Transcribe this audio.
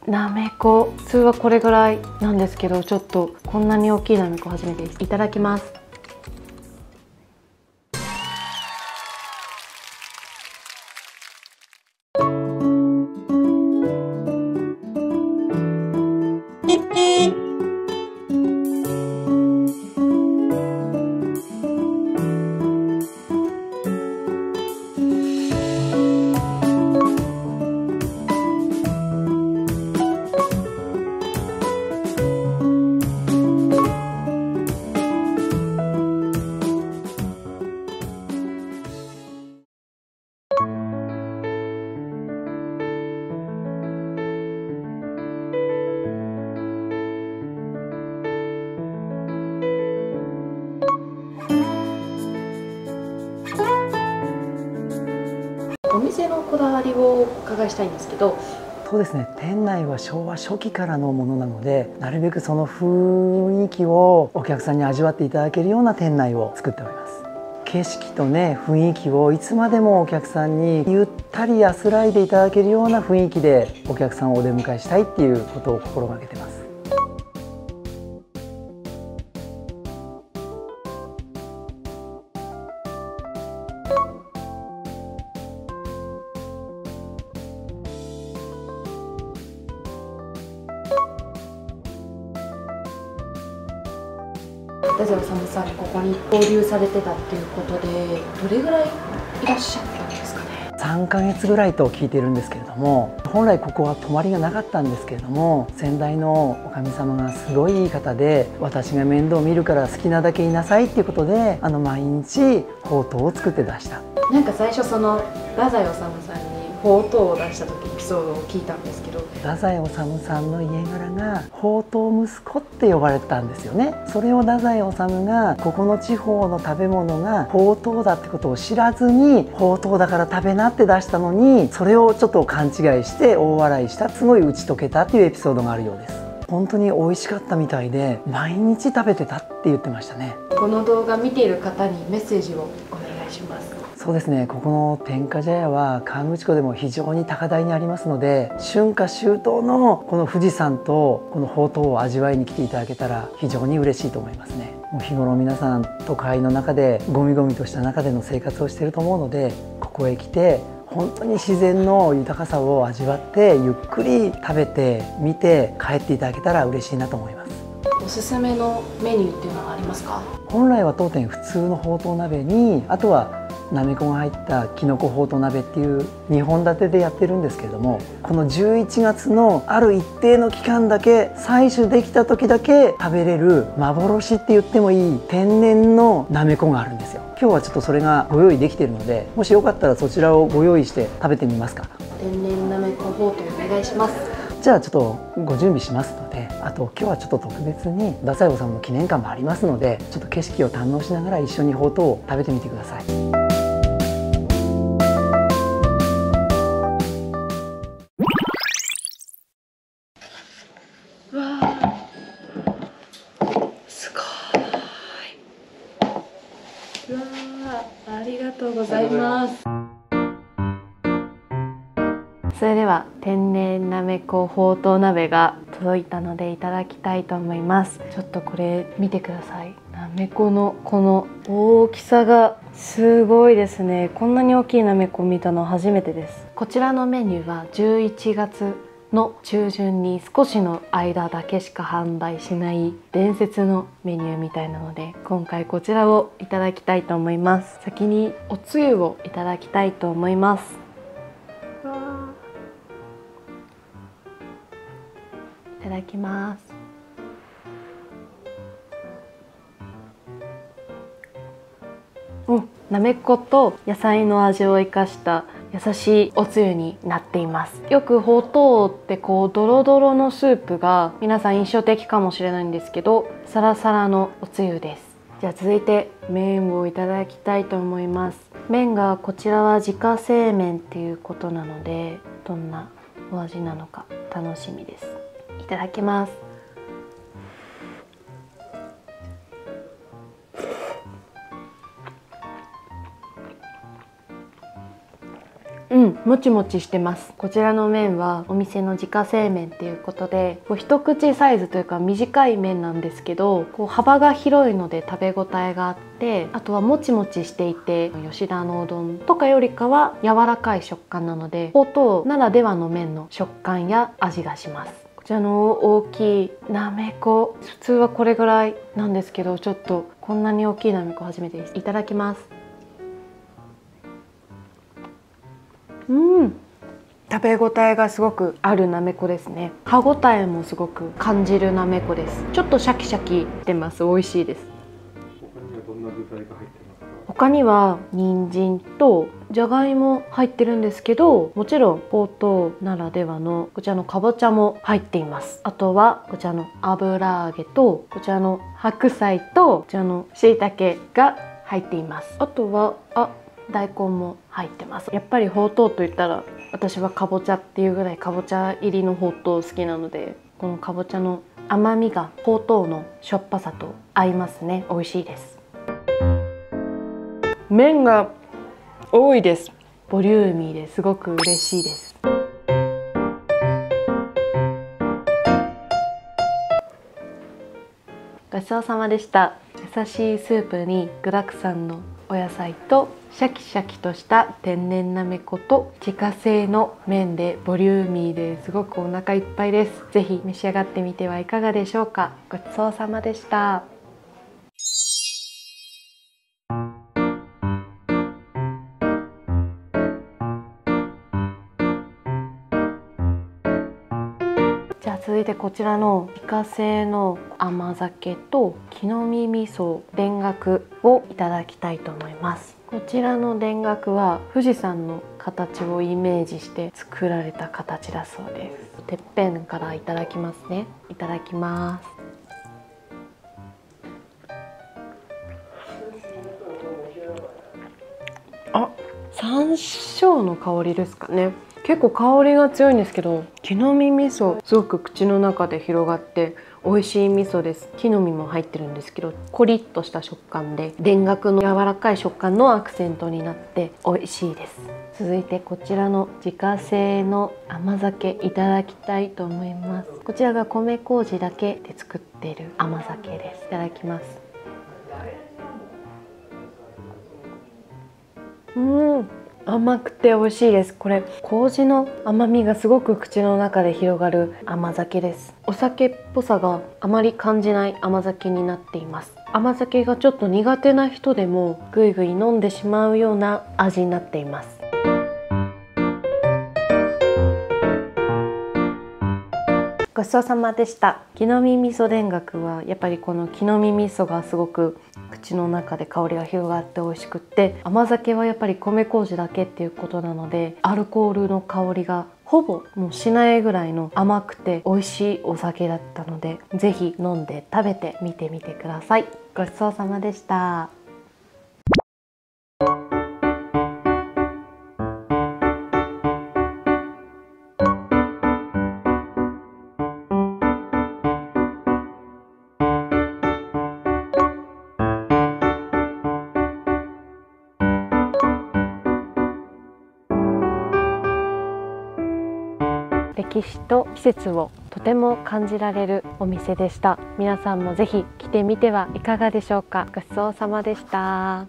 なめこ、普通はこれぐらいなんですけど、ちょっとこんなに大きいなめこ初めてです。いただきます。お店のこだわりをお伺いしたいんですけど。そうですね、店内は昭和初期からのものなので、なるべくその雰囲気をお客さんに味わっていただけるような店内を作っております。景色とね、雰囲気をいつまでもお客さんにゆったり安らいでいただけるような雰囲気でお客さんをお出迎えしたいっていうことを心がけてます。太宰治さん、ここに合流されてたっていうことで、どれぐらいいらっしゃったんですかね。3ヶ月ぐらいと聞いているんですけれども、本来ここは泊まりがなかったんですけれども、先代のおかみ様がすごいいい方で、私が面倒を見るから好きなだけいなさいっていうことで、毎日ほうとうを作って出した。なんか最初その太宰治さんにほうとうを出した時エピソードを聞いたんですけど、太宰治さんの家柄がほうとう息子って呼ばれてたんですよね。それを太宰治がここの地方の食べ物がほうとうだってことを知らずに、ほうとうだから食べなって出したのに、それをちょっと勘違いして大笑いした、すごい打ち解けたっていうエピソードがあるようです。本当に美味しかったみたいで、毎日食べてたって言ってましたね。この動画見ている方にメッセージをお願いします。そうですね、ここの天下茶屋は河口湖でも非常に高台にありますので、春夏秋冬のこの富士山とこのほうとうを味わいに来ていただけたら非常に嬉しいと思いますね。もう日頃皆さん都会の中でゴミゴミとした中での生活をしていると思うので、ここへ来て本当に自然の豊かさを味わってゆっくり食べて見て帰っていただけたら嬉しいなと思います。おすすめのメニューっていうのはありますか？本来は当店普通のほうとう鍋に、あとはなめこが入ったきのこほうとう鍋っていう2本立てでやってるんですけれども、この11月のある一定の期間だけ、採取できた時だけ食べれる幻って言ってもいい天然のなめこがあるんですよ。今日はちょっとそれがご用意できているので、もしよかったらそちらをご用意して食べてみますか？天然なめこほうとうお願いします。じゃあちょっとご準備しますので、あと今日はちょっと特別に太宰治の記念館もありますので、ちょっと景色を堪能しながら一緒にほうとうを食べてみてください。わあ、すごい。うわあ、ありがとうございます。それでは天然なめこほうとう鍋が届いたのでいただきたいと思います。ちょっとこれ見てください。なめこのこの大きさがすごいですね。こんなに大きいなめこ見たの初めてです。こちらのメニューは11月の中旬に少しの間だけしか販売しない伝説のメニューみたいなので、今回こちらをいただきたいと思います。先におつゆをいただきたいと思います。いただきます。なめこと野菜の味を生かした優しいおつゆになっています。よくほうとうってこうドロドロのスープが皆さん印象的かもしれないんですけど、サラサラのおつゆです。じゃあ続いて麺をいただきたいと思います。麺がこちらは自家製麺っていうことなので、どんなお味なのか楽しみです。いただきます。もちもちしてます。こちらの麺はお店の自家製麺っていうことで、一口サイズというか短い麺なんですけど、幅が広いので食べ応えがあって、あとはもちもちしていて、吉田のうどんとかよりかは柔らかい食感なので、ほうとうならではの麺の食感や味がします。こちらの大きいなめこ、普通はこれぐらいなんですけど、ちょっとこんなに大きいなめこ初めてです。いただきます。食べ応えがすごくあるなめこですね。歯ごたえもすごく感じるなめこです。ちょっとシャキシャキしてます。美味しいです。他にはどんな具材が入ってますか？他には人参とじゃがいも入ってるんですけど、もちろんほうとうならではのこちらのかぼちゃも入っています。あとはこちらの油揚げとこちらの白菜とこちらのしいたけが入っています。あとは大根も入ってます。やっぱりほうとうといったら私はかぼちゃっていうぐらいかぼちゃ入りのほうとう好きなので、このかぼちゃの甘みがほうとうのしょっぱさと合いますね。美味しいです。麺が多いです。ボリューミーですごく嬉しいです。ごちそうさまでした。優しいスープに具だくさんのお野菜とシャキシャキとした天然なめこと自家製の麺でボリューミーですごくお腹いっぱいです。ぜひ召し上がってみてはいかがでしょうか。ごちそうさまでした。じゃあ続いてこちらの自家製の甘酒と木の実味噌田楽をいただきたいと思います。こちらの田楽は富士山の形をイメージして作られた形だそうです。てっぺんからいただきますね。いただきます。山椒の香りですかね。結構香りが強いんですけど、木の実味噌すごく口の中で広がって美味しい味噌です。木の実も入ってるんですけど、コリッとした食感で田楽の柔らかい食感のアクセントになって美味しいです。続いてこちらの自家製の甘酒いただきたいと思います。こちらが米麹だけで作っている甘酒です。いただきます。甘くて美味しいです。これ麹の甘みがすごく口の中で広がる甘酒です。お酒っぽさがあまり感じない甘酒になっています。甘酒がちょっと苦手な人でもぐいぐい飲んでしまうような味になっています。ごちそうさまでした。木の実味噌田楽はやっぱりこの木の実味噌がすごく口の中で香りが広がって美味しくって、甘酒はやっぱり米麹だけっていうことなのでアルコールの香りがほぼもうしないぐらいの甘くて美味しいお酒だったので、ぜひ飲んで食べてみてみてください。ごちそうさまでした。歴史と季節をとても感じられるお店でした。皆さんもぜひ来てみてはいかがでしょうか。ごちそうさまでした。